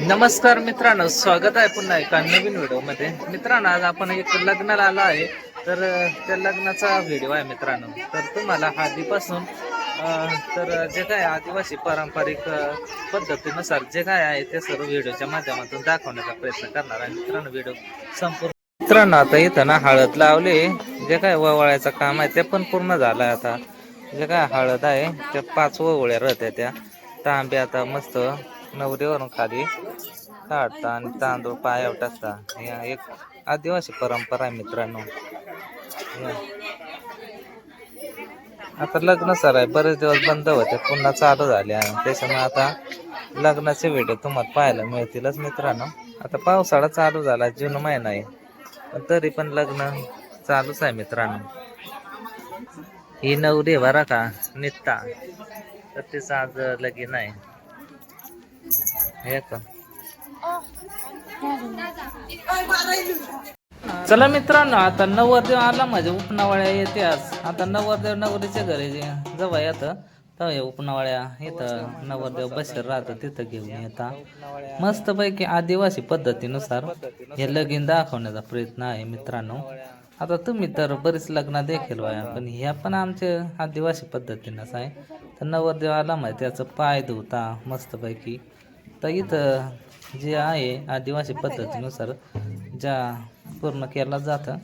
नमस्कार मित्रांनो, स्वागत आहे पुन्हा एका नवीन व्हिडिओमध्ये. मित्रांनो, आज आपण एक लग्नाला आलो आहे. तर त्या लग्नाचा व्हिडिओ आहे मित्रांनो. तर तुम्हाला हळदीपासून तर जे काय आदिवासी पारंपरिक पद्धतीनुसार जे काय आहे ते सर्व व्हिडिओच्या माध्यमातून दाखवण्याचा प्रयत्न करणार आहे मित्रांनो. व्हिडिओ संपूर्ण मित्रांनो, आता इथं ना हळद लावले, जे काय ववाळ्याचं काम आहे ते पण पूर्ण झालं आहे. आता जे काय हळद आहे त्या 5 ववळ्या राहत्या, त्या तांब्या आता मस्त नवरीवरून खाली काढता आणि तांदूळ पायावर टाकता. या एक आदिवासी परंपरा आहे मित्रांनो. आता लग्न सर आहे, बरेच दिवस बंद होते, पुन्हा चालू झाले आहे. त्याच्यामुळे आता लग्नाचे व्हिडिओ तुम्हाला पाहायला मिळतीलच मित्रांनो. आता पावसाळा चालू झाला, जून महिना आहे, पण तरी पण लग्न चालूच आहे मित्रांनो. ही नवरी बरा का नित्ता, तर तिचं आज लगीन आहे. हे का चला मित्रांनो, आता नवरदेव आला, माझ्या उपनावळ्या येते आज. आता नवरदेव नवरीच्या घरी जवळ येतं तर उपनावळ्या इथं नवरदेव बसेल राहतं, तिथं घेऊन येतात. मस्त पैकी आदिवासी पद्धतीनुसार हे लगीन दाखवण्याचा प्रयत्न आहे मित्रांनो. आता तुम्ही तर बरीच लग्न देखील वया, पण ह्या पण आमच्या आदिवासी पद्धतीनंच आहे. तर नवरदेव आला माहिती त्याचं पाय धुता मस्तपैकी. तर इथं जे आहे आदिवासी पद्धतीनुसार ज्या पूर्ण केला जातं.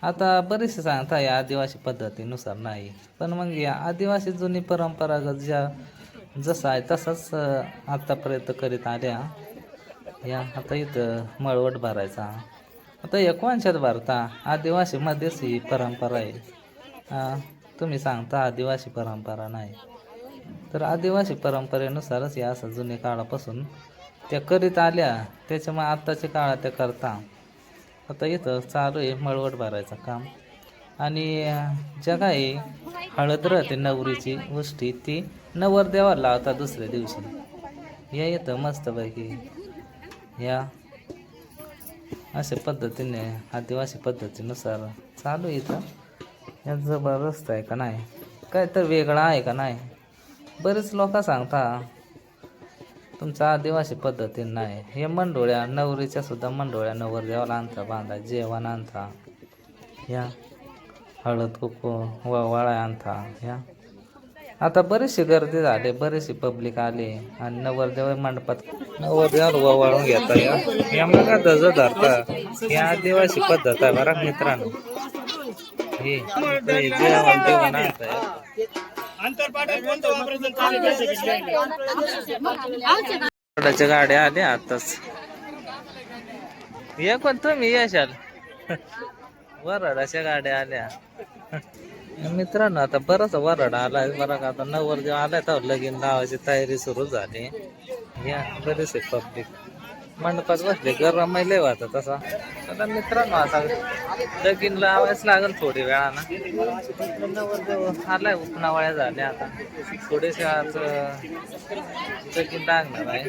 आता बरेचसे सांगता या आदिवासी पद्धतीनुसार नाही, पण मग या आदिवासी जुनी परंपरागत ज्या जसं आहे तसंच आत्तापर्यंत करीत आल्या. या आता इथं मळवट भरायचा, आता या कोणच्यात भरता, आदिवासीमध्येच ही परंपरा आहे. तुम्ही सांगता आदिवासी परंपरा नाही, तर आदिवासी परंपरेनुसारच या असं जुन्या काळापासून त्या करीत आल्या, त्याच्यामुळे आत्ताच्या काळात त्या करता. आता इथं चालू आहे मळवट भरायचं काम. आणि ज्या काही हळद राहते नवरीची गोष्टी, ती नवरदेवाला लावतात दुसऱ्या दिवशी. या येतं मस्तपैकी या अशा पद्धतीने आदिवासी पद्धतीनुसार चालू इथं. या जबरदस्त आहे का नाही, काय तर वेगळा आहे का नाही. बरेच लोक सांगता तुमचा आदिवासी पद्धतीने नाही. हे मंडोळ्या नवरीच्या सुद्धा मंडोळ्या नवरदेवाला आणता, बांधा जेवण आणता, या हळद कुकू ववाळा आणता. या आता बरीचशी गर्दी झाली, बरीचशी पब्लिक आली आणि नवरदेव मंडपात नवरदेवाला ववाळून घेता. या मग दज धरता. या आदिवासी पद्धत आहे बरं मित्रांनो. हे जेवण जेवण आणता. गाड्या आल्या आताच. या पण तुम्ही यशाल वराडाच्या गाड्या आल्या मित्रांनो. आता बराच वराडा आलाय बरं का. आता नवरदेव आलाय तर लगीन लावायची तयारी सुरू झाली. या बरेचसे पब्लिक मंडपात बसले, गरम लय वाटत तसा. आता मित्रांनो, आता लगीन लावायच लागेल थोडी वेळानं. नवरदेव आलाय, उपनावळ्या झाल्या, आता थोडेसे आज लगीन लागणार आहे.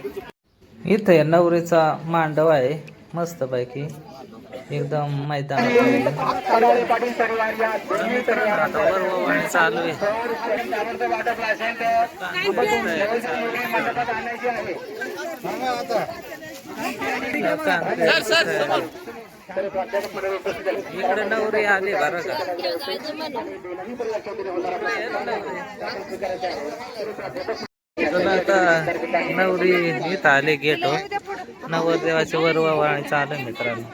इथं या नवरीचा मांडव आहे मस्तपैकी एकदम मैदानात. आता वरवणी चालू आहे. इकडे नवरी आली बरं का. आता नवरी इथं आले गेटवर. नवरदेवाची वरवाणी चालू आहे मित्रांनो.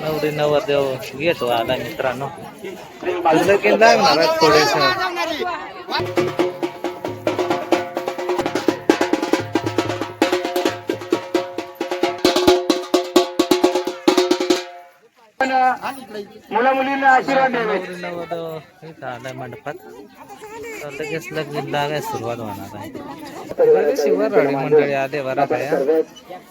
नवरी नवरदेव गेटवर आला मित्रांनो. लगीन लागणार आहे थोडेस. मुला मुलींना आशीर्वाद द्यावे. इथं आलाय मंडपात, तर लगेच लगीन लागायला सुरुवात होणार आहे. बरेचशी वराडी मंडळी आले बरं काय.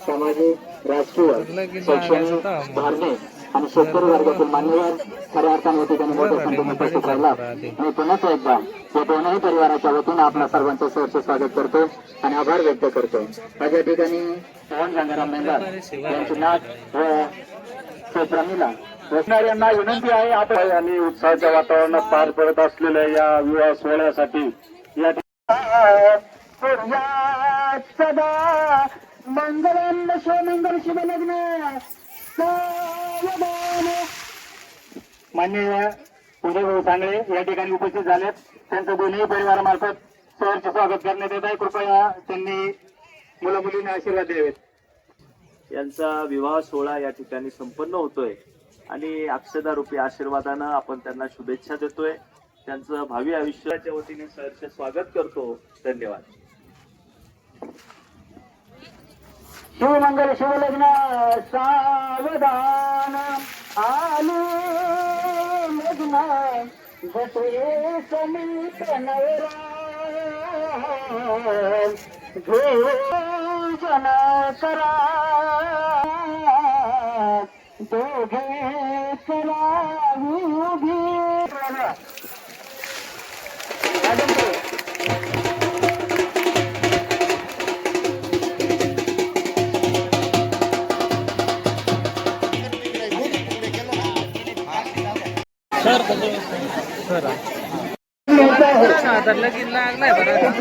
सामाजिक राजकीय शैक्षणिक धार्मिक आणि शेतकरी वर्गातील मान्यवर खऱ्या अर्थाने या ठिकाणी मोठ्या संख्येने उपस्थित राहिला. मी पुन्हा एकदा या दोनही परिवाराच्या वतीने आपल्या सर्वांचं सहर्ष स्वागत करतो आणि आभार व्यक्त करतो. माझ्या ठिकाणी पवन गंगाराम मेंढर यांची नाच व प्रेमीला वसणाऱ्यांना विनंती आहे आपण आणि उत्साहाच्या वातावरणात पार पडत असलेल्या या विवाह सोहळ्यासाठी या सदा मंगलम मंगल शुभ लग्न मान्य उदय भाऊ सांगळे या ठिकाणी उपस्थित झालेत. त्यांचं दोन्ही परिवारामार्फत सहर्ष स्वागत करण्यात येत आहे. कृपया त्यांनी मुला मुलींना आशीर्वाद द्यावेत. यांचा विवाह सोहळा या ठिकाणी संपन्न होतोय आणि अक्षदा रूपी आशीर्वादानं आपण त्यांना शुभेच्छा देतोय. त्यांचं भावी आयुष्याच्या वतीने सहर्ष स्वागत करतो. धन्यवाद. शिवमंगल शिवलग्न सावधान आलो लग्न जसे समीप नवरा भोजन करा दोघे करावी उभी. आता लगीन लागलाय बरं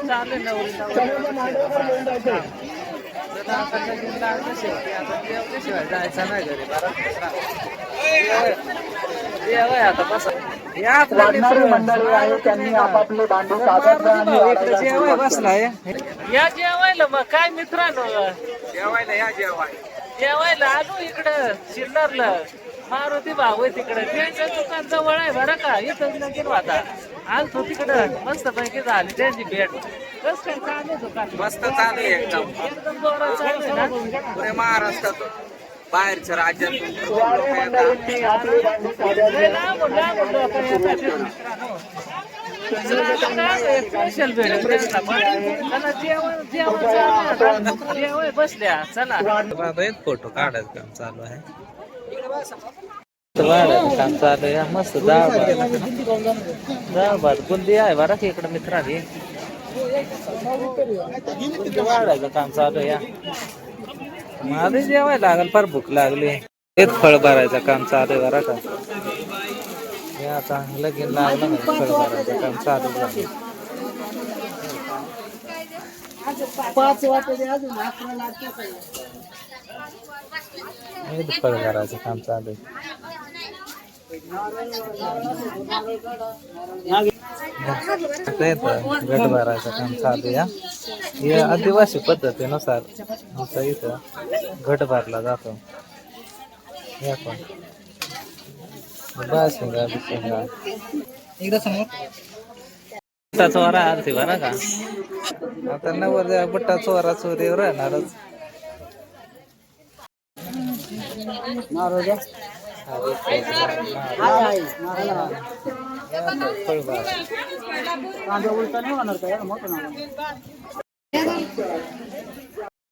चालेल आता लगीन लागलं शेवटी आता जेवल्याशिवाय जायचं नाही घरी बरं जेवाय आता बसा या आपल्या मंडळी आहे त्यांनी आपापले भांडे सादर जेवाय बसलाय या जेवायला मग काय मित्रांनो जेवायला या जेवायला आलो इकडं शिन्नरला मारुती भाऊ आहे तिकडे त्यांचं दुकान जवळ आहे बरं का इथं लगीन होता आलतो तिकडं मस्त पैकी झाली त्यांची भेट कस काय चालू आहे दुकान मस्त चालू आहे एकदम एकदम जोरात चालू आहे ना पुरे महाराष्ट्रात बाहेरच्या राज्यात स्पेशल जेवण बसल्या चला फोटो काढायचं काम चालू आहे काम चालू आहे मस्त डाळ भात बुंदी आहे बरं की इकडं मित्रांनी वाढायचं काम चालू आहे या माझं जेवायला लागल फार भूक लागली तेच फळ भरायचं काम चालू आहे बरं का हे आता लगीन लागलं ना फळ भरायचं काम चालू आहे फळ भरायचं काम चालू आहे गट भरायचं काम चालू आहे हे आदिवासी पद्धतीनुसार आमच्या इथं घट भरला जातो एकदा समोर बुट्टा चोरा आरती बरं का आता नवर बुट्टा चोरा चोरीवर राहणारच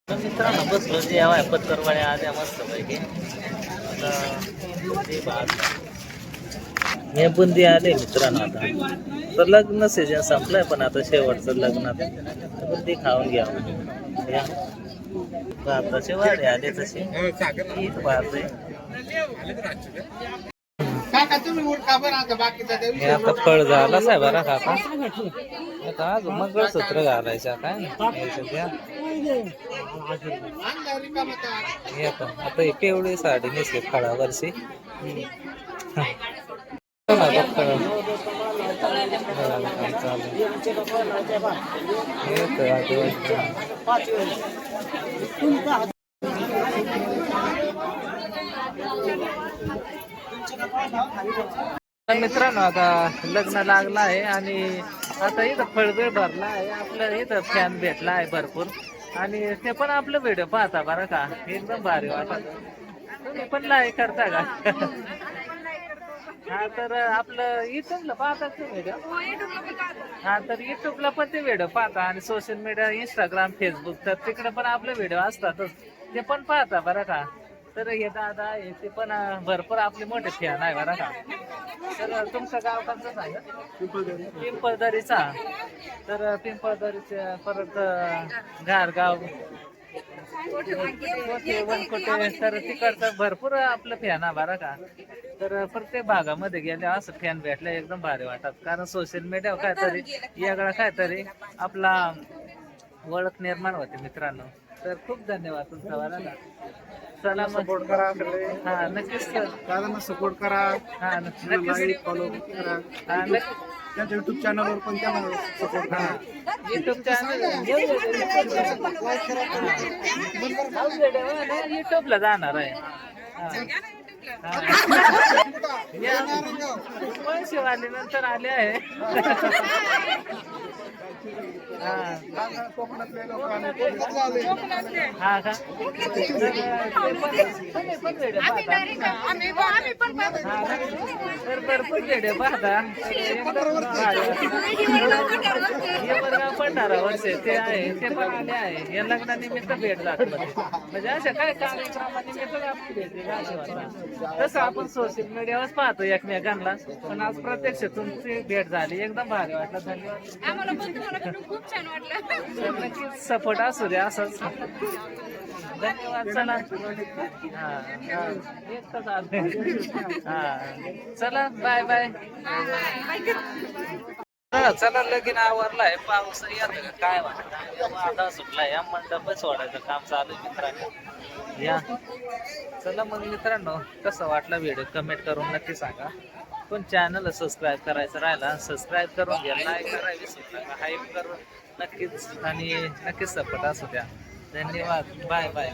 मित्रांनो बसलो जेवाय पत्तरवाड्या आल्या मस्त पैकी हे बुंदी आले मित्रांनो आता तर लग्न सीजन संपलंय पण आता शेवटचं लग्नात बुंदी खाऊन घ्या भाताचे वाडे आले तसे भात हे आता फळ झालाच आहे बरा काका आता अजून मंगळसूत्र घालायचं काय आता ही पिवळी साडी नेसली फळावरची मित्रांनो आता लग्न लागलं आहे आणि आता इथं फळवेळ भरला आहे आपलं इथं फॅन भेटला आहे भरपूर आणि ते पण आपलं व्हिडिओ पाहता बरं का एकदम भारी वाटत तुम्ही पण लाईक करता का हा तर आपलं युट्यूबला पाहता ते व्हिडिओ हा तर युट्यूबला पण ते व्हिडिओ पाहता आणि सोशल मीडिया इंस्टाग्राम फेसबुक तर तिकडे पण आपले व्हिडिओ असतातच ते पण पाहता बरं का तर हे दादा आहे ते पण भरपूर आपले मोठे फॅन आहे बरं का तर तुमचं गाव कसं सांगा पिंपळदरीचा तर पिंपळदरीचे परत घारगाव वनकोटे तर तिकडचं भरपूर आपलं फॅन आहे बरं का. तर प्रत्येक भागामध्ये गेले असं फॅन भेटलं एकदम भारी वाटत. कारण सोशल मीडियावर काहीतरी वेगळा काहीतरी आपला ओळख निर्माण होते मित्रांनो. तर खूप धन्यवाद तुमचा बरं का. चला मग सपोर्ट करा हा नक्कीच सर. दादांना सपोर्ट करा, हा नक्कीच फॉलो करा. हा नक्की त्यांच्या युट्यूब चॅनलवर पण त्यांना सपोर्ट करा. युट्यूब चॅनल युट्यूबला जाणार आहे. पैसे वाले नंतर आले आहे. कोकणातले लोकांना हा का तर भरपूर व्हिडिओ पाहता. पंधरा वर्ष ते आहे ते पण आले आहे. या लग्नानिमित्त भेट जात म्हणजे अशा काय कार्यक्रमानिमित्त आपण भेटले असं वाटतं. तसं आपण सोशल मीडियावर पाहतो एकमेकांना, पण आज प्रत्यक्ष तुमची भेट झाली एकदम भारी वाटलं. धन्यवाद. खूप छान वाटलं. तर नक्कीच सपोर्ट असू द्या असंच. धन्यवाद. चला एकच चला बाय बाय. चला लगीन आवरलाय. पाऊस येत काय वाटत आता सुटलाय. या मंडप सोडायचं काम चालू आहे मित्रांनो. या चला मग मित्रांनो कसं वाटलं व्हिडिओ कमेंट करून नक्की सांगा. पण चॅनल सबस्क्राईब करायचं राहिला सबस्क्राईब करून घ्या. लाईक करायला विसरू नका. हाईप करून नक्कीच आणि नक्कीच सपोर्ट असू द्या. धन्यवाद. Bye bye.